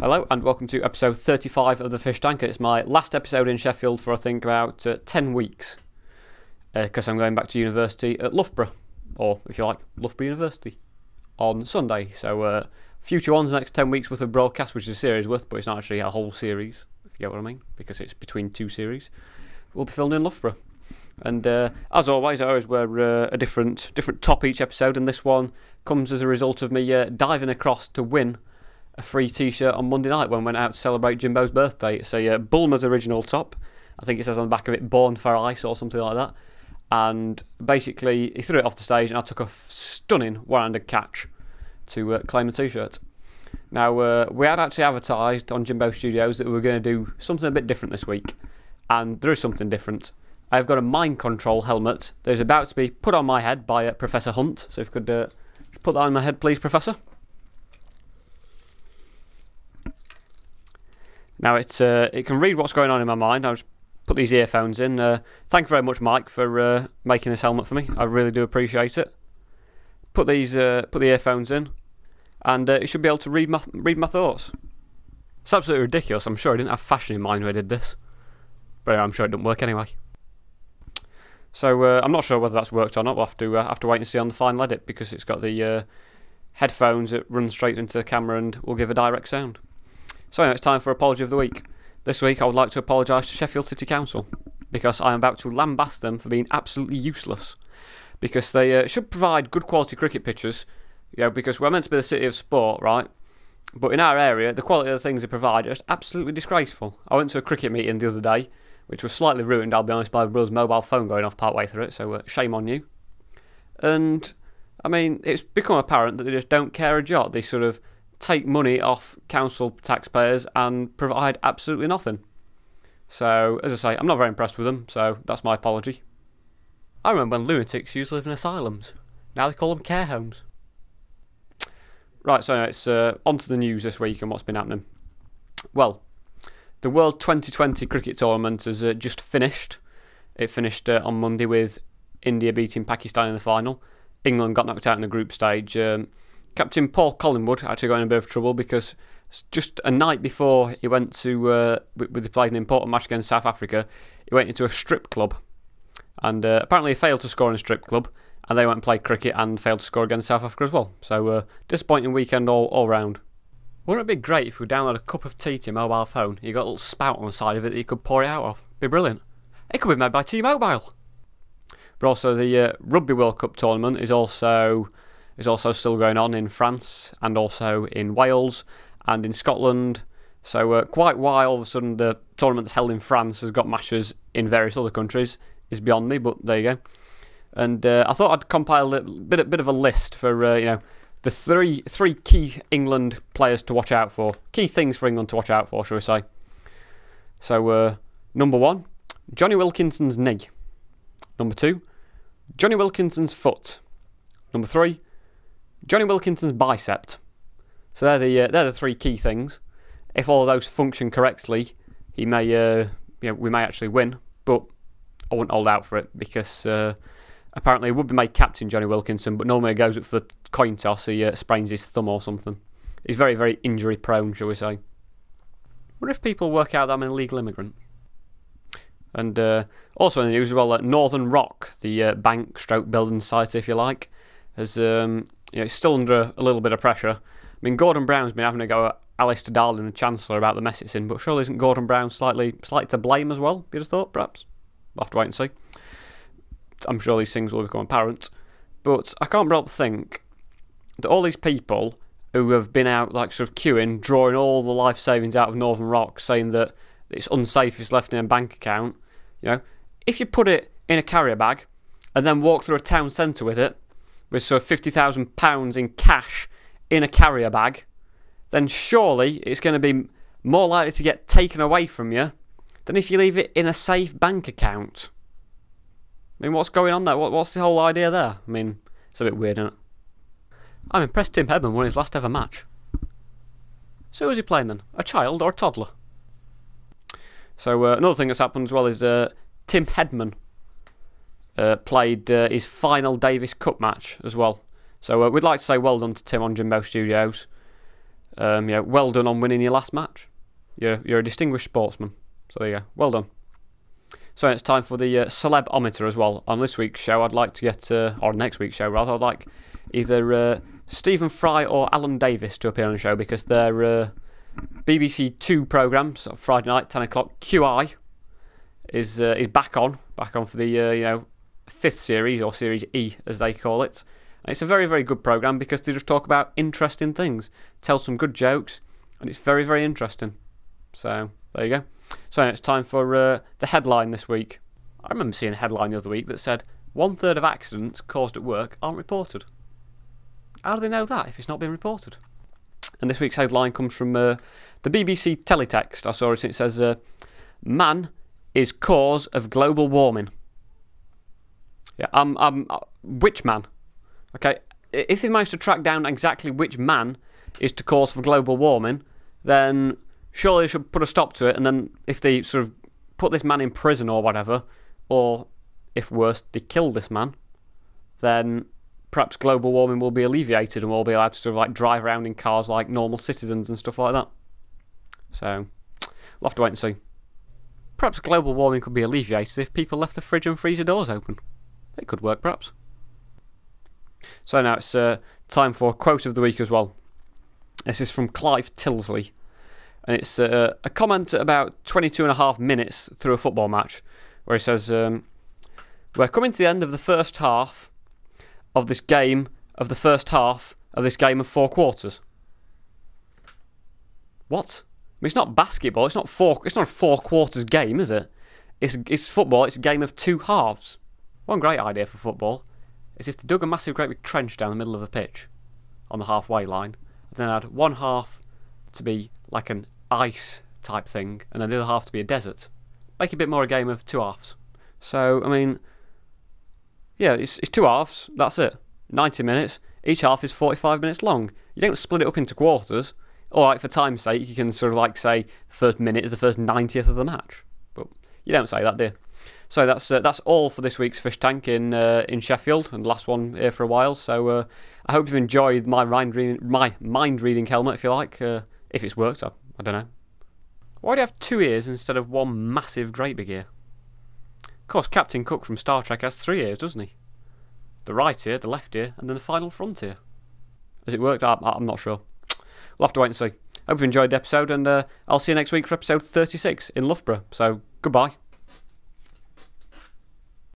Hello and welcome to episode 35 of the Fish Tanker. It's my last episode in Sheffield for I think about 10 weeks because I'm going back to university at Loughborough, or if you like, Loughborough University, on Sunday. So future ones, the next 10 weeks worth of broadcast, which is a series worth, but it's not actually a whole series, if you get what I mean, because it's between two series. We'll be filmed in Loughborough. And as always, I always wear a different top each episode, and this one comes as a result of me diving across to win a free t-shirt on Monday night when we went out to celebrate Jimbo's birthday. It's a Bulmer's original top. I think it says on the back of it, Born for Ice or something like that. And basically, he threw it off the stage and I took a stunning one-handed catch to claim the t-shirt. Now, we had actually advertised on Jimbo Studios that we were going to do something a bit different this week. And there is something different. I've got a mind control helmet that is about to be put on my head by Professor Hunt. So if you could put that on my head, please, Professor. Now it can read what's going on in my mind. I'll just put these earphones in. Thank you very much, Mike, for making this helmet for me. I really do appreciate it. Put the earphones in, and it should be able to read my thoughts. It's absolutely ridiculous. I'm sure I didn't have fashion in mind when I did this, but I'm sure it didn't work anyway. So I'm not sure whether that's worked or not. We'll have to wait and see on the final edit because it's got the headphones that run straight into the camera and will give a direct sound. So anyway, it's time for Apology of the Week. This week I would like to apologise to Sheffield City Council because I am about to lambast them for being absolutely useless. Because they should provide good quality cricket pitches, because we're meant to be the city of sport, right? But in our area, the quality of the things they provide are just absolutely disgraceful. I went to a cricket meeting the other day, which was slightly ruined, I'll be honest, by Will's mobile phone going off partway through it, so shame on you. And, I mean, it's become apparent that they just don't care a jot. They sort of take money off council taxpayers and provide absolutely nothing. So, as I say, I'm not very impressed with them, so that's my apology. I remember when lunatics used to live in asylums. Now they call them care homes. Right, so anyway, it's on to the news this week and what's been happening. Well, the World 2020 cricket tournament has just finished. It finished on Monday with India beating Pakistan in the final. England got knocked out in the group stage. Captain Paul Collingwood actually got in a bit of trouble because just a night before he went to, they played an important match against South Africa, he went into a strip club. And apparently he failed to score in a strip club, and they went and played cricket and failed to score against South Africa as well. So disappointing weekend all round. Wouldn't it be great if you download a cup of tea to your mobile phone? You got a little spout on the side of it that you could pour it out of. Be brilliant. It could be made by T-Mobile. But also the Rugby World Cup tournament is also still going on in France and also in Wales and in Scotland. So quite why all of a sudden the tournament that's held in France has got matches in various other countries is beyond me, but there you go. And I thought I'd compile a bit of a list for the three key England players to watch out for. Key things for England to watch out for, shall we say. So number 1, Johnny Wilkinson's knee. Number 2, Johnny Wilkinson's foot. Number 3, Johnny Wilkinson's bicep. So they're the three key things. If all of those function correctly, we may actually win. But I wouldn't hold out for it because apparently he would be made captain, Johnny Wilkinson, but normally he goes up for the coin toss. He sprains his thumb or something. He's very, very injury prone, shall we say. What if people work out that I'm an illegal immigrant? And also in the news as well, Northern Rock, the bank stroke building society, if you like, has it's still under a little bit of pressure. I mean, Gordon Brown's been having a go at Alistair Darling, the Chancellor, about the mess it's in, but surely isn't Gordon Brown slightly to blame as well, you'd have thought, perhaps? We'll have to wait and see. I'm sure these things will become apparent. But I can't help but think that all these people who have been out like sort of queuing, drawing all the life savings out of Northern Rock, saying that it's unsafe if it's left in a bank account, if you put it in a carrier bag and then walk through a town centre with it, with sort of £50,000 in cash in a carrier bag, then surely it's going to be more likely to get taken away from you than if you leave it in a safe bank account. I mean, what's going on there? What's the whole idea there? I mean, it's a bit weird, isn't it? I'm impressed Tim Hedman won his last ever match. So who's he playing then? A child or a toddler? So another thing that's happened as well is Tim Hedman played his final Davis Cup match as well. So we'd like to say well done to Tim on Jimbo Studios. Well done on winning your last match. You're a distinguished sportsman. So there you go. Well done. So it's time for the celeb-ometer as well. On this week's show, I'd like to get, or next week's show rather, I'd like either Stephen Fry or Alan Davis to appear on the show because their BBC Two programmes, Friday night, 10 o'clock, QI, is back on for the fifth series, or Series E as they call it. And it's a very, very good programme because they just talk about interesting things, tell some good jokes, and it's very, very interesting. So there you go. So it's time for the headline this week. I remember seeing a headline the other week that said 1/3 of accidents caused at work aren't reported. How do they know that if it's not been reported? And this week's headline comes from the BBC teletext. I saw it and it says, man is cause of global warming. Yeah, which man? Okay, if they manage to track down exactly which man is the cause for global warming, then surely they should put a stop to it, and then if they sort of put this man in prison or whatever, or if worse, they kill this man, then perhaps global warming will be alleviated and we'll be allowed to sort of like drive around in cars like normal citizens and stuff like that. So, we'll have to wait and see. Perhaps global warming could be alleviated if people left the fridge and freezer doors open. It could work, perhaps. So now it's time for quote of the week as well. This is from Clive Tilsley. And it's a comment at about 22.5 minutes through a football match, where he says, we're coming to the end of the first half of this game of the first half of this game of 4 quarters. What? I mean, it's not basketball. It's not a 4 quarters game, is it? It's football. It's a game of 2 halves. One great idea for football is if they dug a massive, great big trench down the middle of a pitch on the halfway line, and then had one half to be like an ice type thing, and then the other half to be a desert. Make it a bit more a game of 2 halves. So, I mean, yeah, it's 2 halves, that's it. 90 minutes, each half is 45 minutes long. You don't split it up into quarters. Alright, for time's sake, you can sort of like say the first minute is the first 90th of the match. But you don't say that, do you? So that's all for this week's Fish Tank in Sheffield, and the last one here for a while. So I hope you've enjoyed my mind reading helmet, if you like. If it's worked, I don't know. Why do you have 2 ears instead of one massive great big ear? Of course, Captain Cook from Star Trek has 3 ears, doesn't he? The right ear, the left ear, and then the final front ear. Has it worked? I'm not sure. We'll have to wait and see. Hope you've enjoyed the episode, and I'll see you next week for episode 36 in Loughborough. So, goodbye.